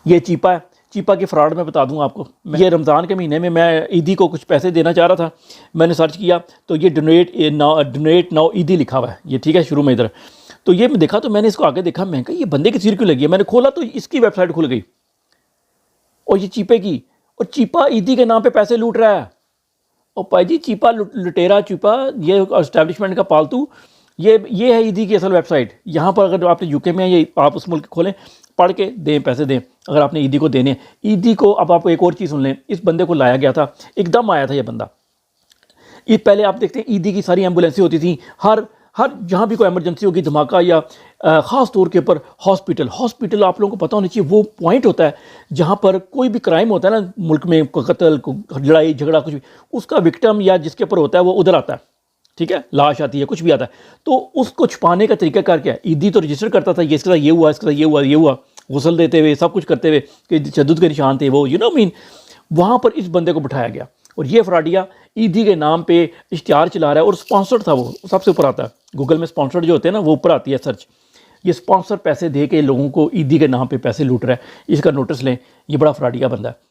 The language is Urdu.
یہ چیپا ہے، چیپا کے فراڈ میں بتا دوں آپ کو. یہ رمضان کے مہینے میں عیدی کو کچھ پیسے دینا چاہ رہا تھا، میں نے سرچ کیا تو یہ ڈونیٹ ناؤ عیدی لکھا ہوا ہے، یہ ٹھیک ہے شروع میں ادھر. تو یہ میں دیکھا تو میں نے اس کو آگے دیکھا، میں کہا یہ بندے کی تصویر کیوں لگی ہے. میں نے کھولا تو اس کی ویب سائٹ کھل گئی اور یہ چیپے کی، اور چیپا عیدی کے نام پہ پیسے لوٹ رہا ہے. اور پائی جی چیپا لٹیرا چیپا، یہ اسٹیبلشمنٹ کا پالتو، یہ ہے عیدی کی اصل ویب سائٹ. یہاں پر اگر آپ نے UK میں یہ آپ اس ملک کھولیں، پڑھ کے دیں، پیسے دیں اگر آپ نے عیدی کو دینے. عیدی کو اب آپ کو ایک اور چیز سن لیں، اس بندے کو لایا گیا تھا، ایک دم آیا تھا یہ بندہ. عید پہلے آپ دیکھتے ہیں عیدی کی ساری ایمبولینسیں ہوتی تھیں، ہر جہاں بھی کوئی ایمرجنسی ہوگی، دھماکہ یا خاص طور کے اوپر ہاسپٹل آپ لوگوں کو پتہ ہونا چاہیے، وہ پوائنٹ ہوتا ہے جہاں پر کوئی بھی کرائم ہوتا ہے نا ملک میں، قتل، لڑائی جھگڑا کچھ بھی، اس کا وکٹم یا جس کے اوپر ہوتا ہے وہ ادھر آتا ہے. ٹھیک ہے، لاش آتی ہے، کچھ بھی آتا ہے. تو اس کو چھپانے کا طریقہ کار کیا ہے؟ عیدی تو رجسٹر کرتا تھا، یہ اس کے ساتھ یہ ہوا، اس کے ساتھ یہ ہوا، غسل دیتے ہوئے سب کچھ کرتے ہوئے کہ تشدد کے نشان تھے وہ وہاں پر اس بندے کو بٹھایا گیا. اور یہ فراڈیا عیدی کے نام پہ اشتہار چلا رہا ہے، اور سپانسرڈ تھا، وہ سب سے اوپر آتا ہے گوگل میں. سپانسرڈ جو ہوتے ہیں نا وہ اوپر آتی ہے سرچ. یہ سپانسر پیسے دے کے لوگوں کو عیدی کے نام پہ پیسے لوٹ رہا ہے، اس کا نوٹس لیں، یہ بڑا فراڈیا بندہ ہے.